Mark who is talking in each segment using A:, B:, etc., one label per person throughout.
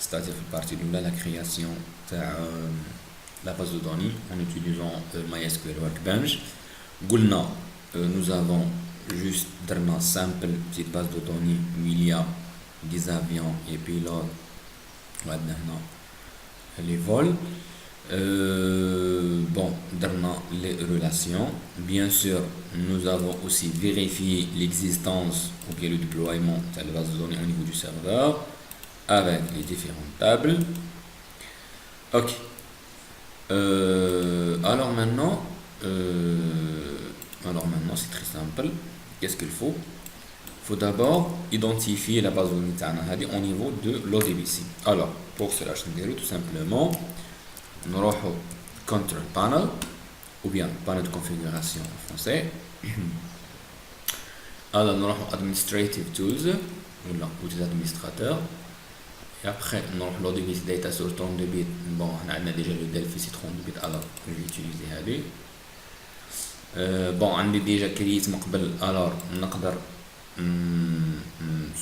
A: c'est-à-dire la partie de la création de la base de données en utilisant MySQL Workbench. قلنا nous avons juste درنا simple petite base de données où il y a des avions et pilotes وعندنا هنا les vols. Bon, dans les relations, bien sûr, nous avons aussi vérifié l'existence ou bien le déploiement de la base de données au niveau du serveur avec les différentes tables. Ok. Alors maintenant, c'est très simple. Qu'est-ce qu'il faut? Il faut d'abord identifier la base de données au niveau de l'ODBC. Alors, pour cela, je vais tout simplement نروح control panel ou bien panel de configuration en français. Alors نروح administrative tools ou outils administrateurs et après نروح l'ODBC data source 32 bits. Bon on a déjà le Delphi c'est 32 bits alors je vais utiliser هذه. Bon عندي déjà كريت من قبل alors نقدر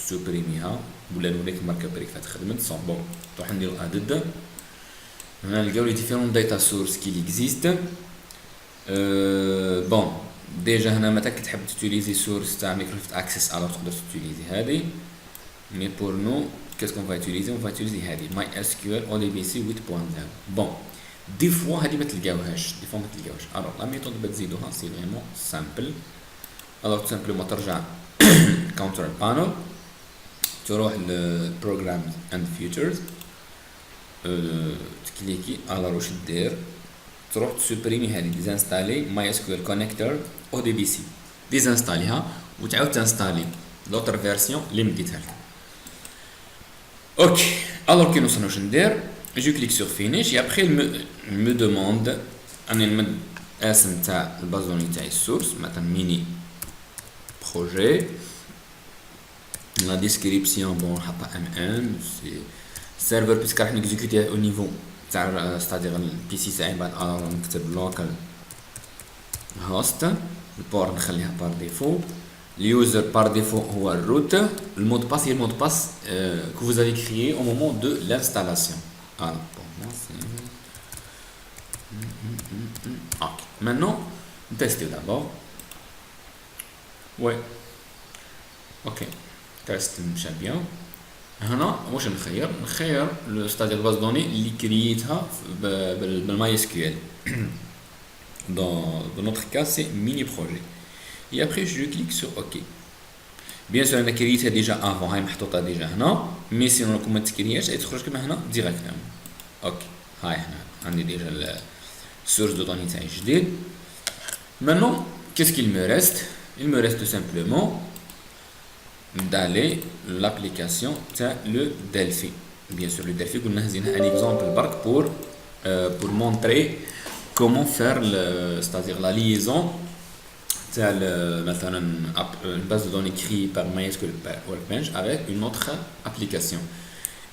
A: سوبريميها ولا نوريك ماركه بريفات خدمت صون بون نروح نديرو ادد. On a les différentes data sources qui existent. Bon, déjà, on a utiliser source de Microsoft Access, alors on doit utiliser هذه. Mais pour nous, qu'est-ce qu'on va utiliser? On va utiliser هذه MySQL ODBC 8.0. Bon, des fois, هذه ما تلقاوهاش. Des fois ما تلقاوهاش. Alors, la méthode بتزيدوها c'est vraiment simple. Alors, tout simplement, ترجع Control Panel, تروح le Programs and Features. تكليكي على واش دير تروح تسوبريمي هذه ديزانستالي ماي اس كيو ال كونيكتور او دي بي سي ديزانستاليها وتعاود تانستالي لوتر فيرسيون اللي مديتها لك. اوكي الوغ كي نوصل واش ندير جو كليك سور فينيش اي ابخي مو دوموند اني نمد اسم تاع الباز دوني تاعي السورس مثلا ميني بروجي لا ديسكريبسيون بون نحطها ان سي serveur puisque راح نexécuter au niveau تاع c'est-à-dire البي سي تاعي بعد نكتب local host البور نخليها بار ديفو اليوزر بار ديفو هو الروت المود باس هي المود باس que vous avez créé au moment de l'installation. Alors pour moi c'est ok. Maintenant testez d'abord. Ouais. Ok. Test مشى bien. هنا واش نخير ستادير باز دوني اللي كرييتها بالماي اس كيو ال dans notre cas c'est mini projet et après je clique sur ok. bien sûr انا كرييتها déjà avant هاي محطوطه déjà هنا mais si on ما تكرياش تخرج كما هنا ديريكتومون. اوكي هاي هنا عندي déjà source de données تاعي جديد. maintenant qu'est-ce qu'il me reste? Il me reste tout simplement d'aller l'application le Delphi. Bien sûr le Delphi on a un exemple pour montrer comment faire c'est-à-dire la liaison مثلا une base de données créée par MySQL Workbench avec une autre application.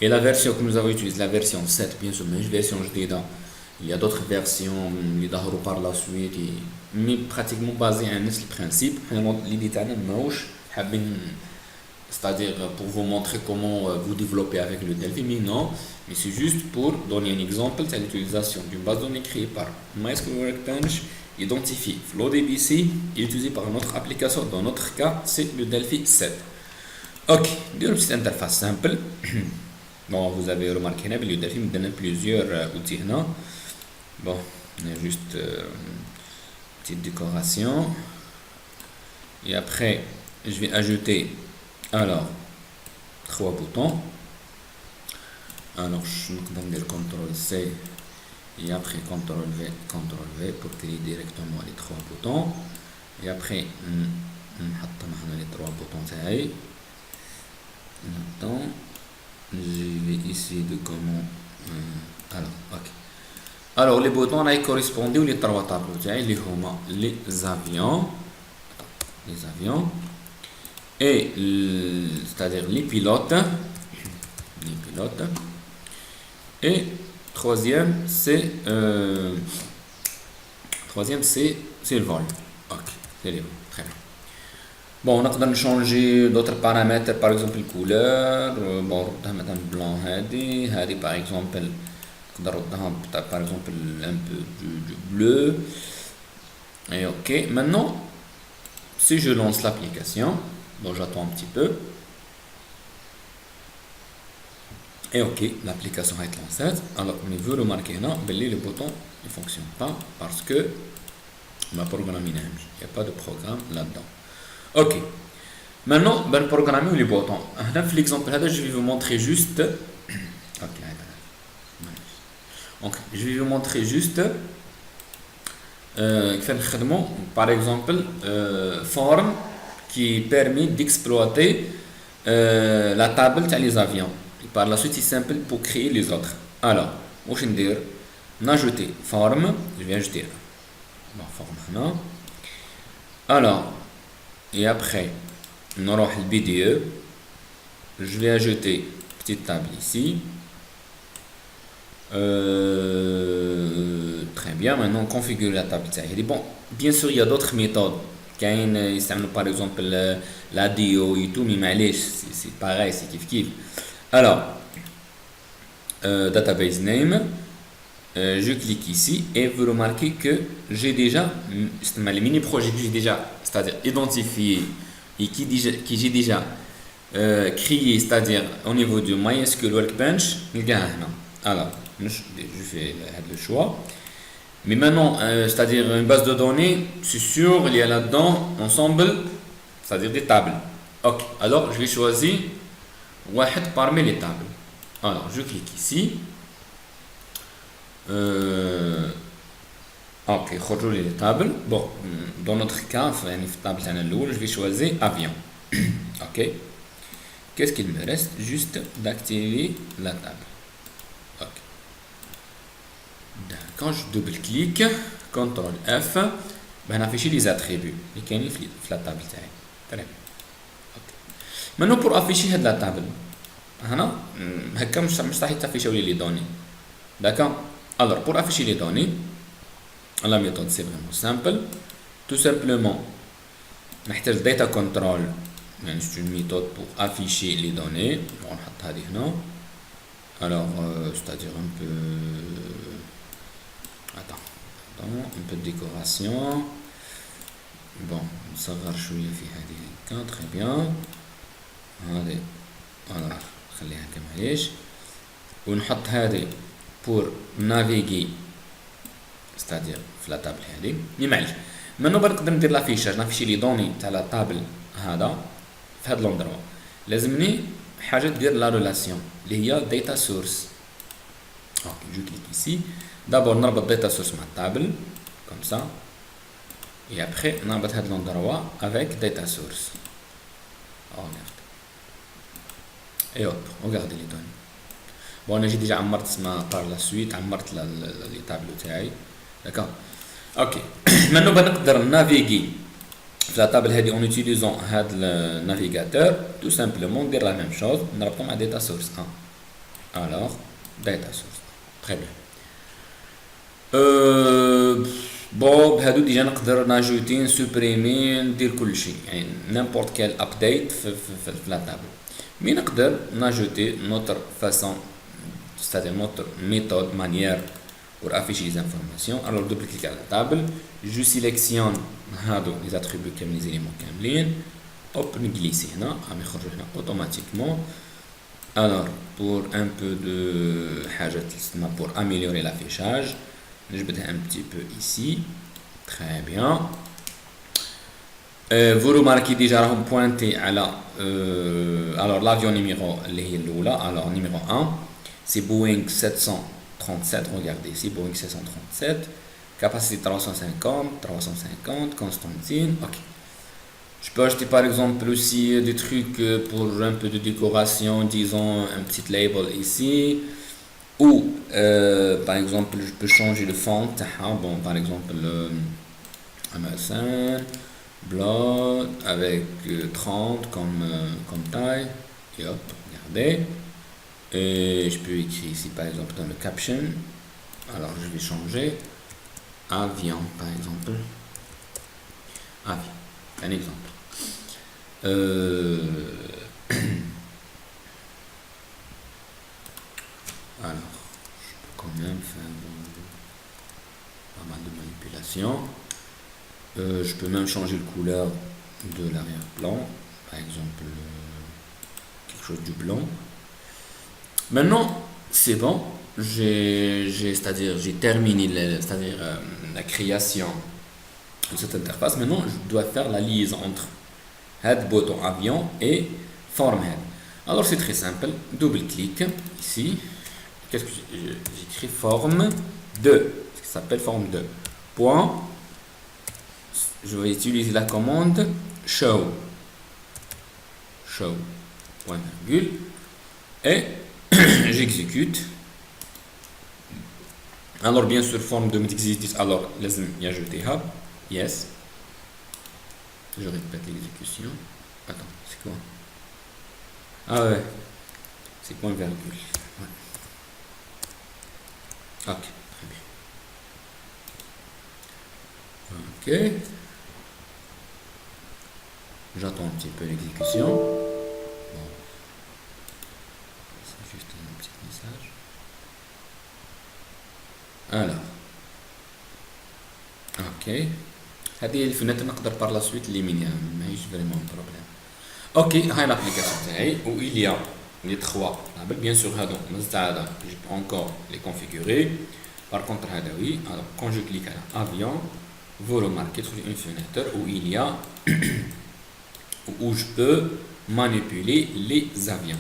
A: Et la version que nous avons utilisée, la version 7 bien sûr, mais version جديدة. Il y a d'autres versions اللي ظهروا par la suite mais pratiquement basées à نفس البرانسيب. l'idée تاعنا ماهوش حابين c'est-à-dire pour vous montrer comment vous développez avec le Delphi, mais non, mais c'est juste pour donner un exemple de l'utilisation d'une base de données créée par MySQL Workbench, identifiée FlowDBC, et utilisée par notre application. Dans notre cas, c'est le Delphi 7. Ok, une petite interface simple. Bon, vous avez remarqué, le Delphi me donne plusieurs outils. Non? Bon, il y a juste petite décoration. Et après, je vais ajouter alors 3 boutons. Alors je vais dire CTRL C et après CTRL V pour créer directement les 3 boutons. Et après on les 3 boutons تاعي. Maintenant je vais essayer de comment alors ok. Alors les boutons là ils correspondent aux 3 tableaux تاعي اللي هما les avions et c'est-à-dire les pilotes et troisième c'est le vol. Ok, c'est les vols, très bien. Bon, on a changer d'autres paramètres, par exemple la couleur. Bon, on va mettre un blanc, هذه par exemple, par exemple un peu du bleu. Et ok, maintenant, si je lance l'application, bon, j'attends un petit peu. Et ok, l'application est lancée. Alors, mais vous remarquez là, le bouton ne fonctionne pas parce que ma programme il n'y a pas de programme là-dedans. Ok. Maintenant, ben programmer les boutons. Dans l'exemple là, je vais vous montrer juste. Ok. Donc, je vais vous montrer juste. Par exemple, forme qui permet d'exploiter la table des avions. Et par la suite, c'est simple pour créer les autres. Alors, je vais dire, ajouter forme. Je vais ajouter forme là. Alors, et après, on aura le BDE. Je vais ajouter une petite table ici. Très bien, maintenant configurer la table. Bon, bien sûr, il y a d'autres méthodes. Par exemple la DO et tout, mais c'est pareil, c'est kiff. Alors, database name, je clique ici et vous remarquez que j'ai déjà, les mini-projets que j'ai déjà, c'est-à-dire identifié et qui j'ai déjà créé, c'est-à-dire au niveau du MySQL Workbench, alors, je fais le choix. Mais maintenant, c'est-à-dire une base de données, c'est sûr, il y a là-dedans ensemble, c'est-à-dire des tables. Ok, alors je vais choisir واحد parmi les tables. Alors, je clique ici. Ok, خرجوا لي les tables. Bon, dans notre cas, je vais choisir avion. Ok. Qu'est-ce qu'il me reste? Juste d'activer la table. Ok. Quand je double-clique, CTRL F, ben afficher les attributs. Et qu'il y a la table. Très bien. Okay. Maintenant, pour afficher la table, مستحيل تافيشوا لي les données. D'accord? Alors, pour afficher les données, la méthode c'est vraiment simple. Tout simplement, نحتاج data control. C'est une méthode pour afficher les données. On va mettre ça. Alors, c'est-à-dire un peu. Attends, un peu de décoration. Bon, ça va jouer fait très bien. Allez, voilà, خليها كما هيش. ونحط هذه pour naviguer, c'est-à-dire في la table هذه. معليش. maintenant بنقدر ندير لافيشاج نافيشي لي دوني تاع لا تابل هذا في هذا لوندروا. لازمني حاجه تدير لا ريلاسيون اللي هي data source. Ok, je clique ici. D'abord, on a data source ma table, comme ça. Et après, on a l'endroit avec data source. Oh merde. Et hop, regardez les données. Bon, j'ai déjà amarré par la suite, amarré les tableaux. D'accord. Ok. Maintenant, on peut naviguer la table en utilisant le navigateur. Tout simplement, dire la même chose. On a ma data source 1. Alors, data source. Très bien. Bon, هادو ديجا نقدر ناجوتي نسوبريمي ندير كل شيء يعني n'importe quel update في la table. Mais نقدر ناجوتي notre façon, c'est-à-dire notre méthode, manière pour afficher les informations. Alors double clic à la table, je sélectionne هادو les attributs كاملين les éléments كاملين. Hop, نجلسي هنا عم يخرجوا هنا automatiquement. Alors pour un peu de حاجة pour améliorer l'affichage. Je vais un petit peu ici. Très bien. Vous remarquez déjà on pointé à la alors l'avion numéro alors numéro 1 c'est Boeing 737. Regardez ici Boeing 737, capacité 350 Constantine. Ok. Je peux acheter par exemple aussi des trucs pour un peu de décoration, disons un petit label ici. Ou par exemple je peux changer le font. Bon, par exemple Amazon Blood avec 30 comme taille. Et hop, regardez. Et je peux écrire ici par exemple dans le caption. Alors je vais changer avion par exemple. Avion, un exemple. Euh, alors, je peux quand même faire pas mal de manipulations. Je peux même changer la couleur de l'arrière-plan, par exemple quelque chose du blanc. Maintenant, c'est bon. C'est-à-dire, j'ai terminé la création de cette interface. Maintenant, je dois faire la liaison entre head bouton avion et form head. Alors, c'est très simple. Double-clic ici. Qu'est-ce que j'écris? Forme 2. Ce qui s'appelle forme 2. Point. Je vais utiliser la commande show. Show. Point virgule. Et j'exécute. Alors bien sûr forme de existe, alors لازم يجوتيها. Yes. Je répète l'exécution. Attends, c'est quoi? Ah ouais. C'est point virgule. Ouais. Ok, très bien. Ok. J'attends un petit peu l'exécution. Bon. C'est juste un petit message. Alors. Ok. هذه الفنات نقدر par la suite l'éliminer ماهيش vraiment un problème. Ok, هاي l'application تاعي où il y a les trois labels. Bien sûr هذا مازال je peux encore les configurer. Par contre هذا oui. Alors quand je clique à avion, vous remarquez sur une fenêtre où il y a où je peux manipuler les avions.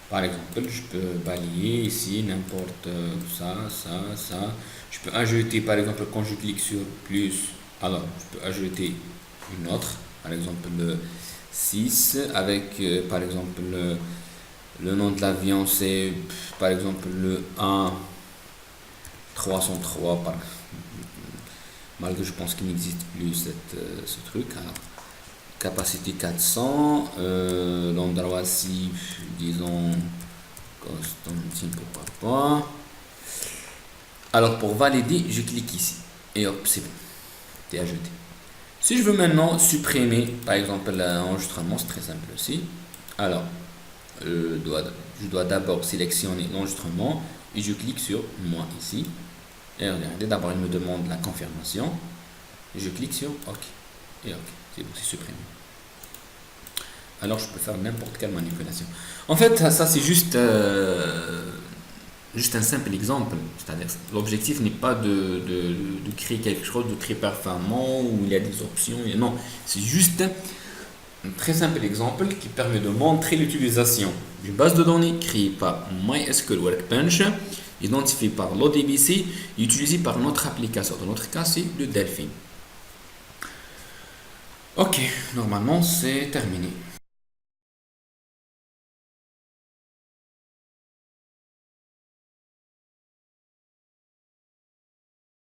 A: Par exemple, je peux balayer ici n'importe ça. Je peux ajouter, par exemple, quand je clique sur plus, alors je peux ajouter une autre, par exemple le 6 avec, par exemple, le nom de l'avion, c'est par exemple le 1 303, malgré je pense qu'il n'existe plus ce truc. Alors, capacité 400, l'endroit si disons Constantine, pourquoi pas. Alors pour valider, je clique ici et hop, c'est bon, c'est ajouté. Si je veux maintenant supprimer par exemple l'enregistrement, c'est très simple aussi. Alors je dois d'abord sélectionner l'enregistrement et je clique sur moi ici. Et regardez, d'abord il me demande la confirmation et je clique sur OK et OK. C'est bon, c'est supprimé. Alors je peux faire n'importe quelle manipulation. En fait, ça c'est juste un simple exemple. C'est-à-dire l'objectif n'est pas de créer quelque chose de très performant où il y a des options. Non, c'est juste un très simple exemple qui permet de montrer l'utilisation d'une base de données créée par MySQL Workbench, identifiée par l'ODBC et utilisée par notre application. Dans notre cas, c'est le Delphin. Ok, normalement c'est terminé.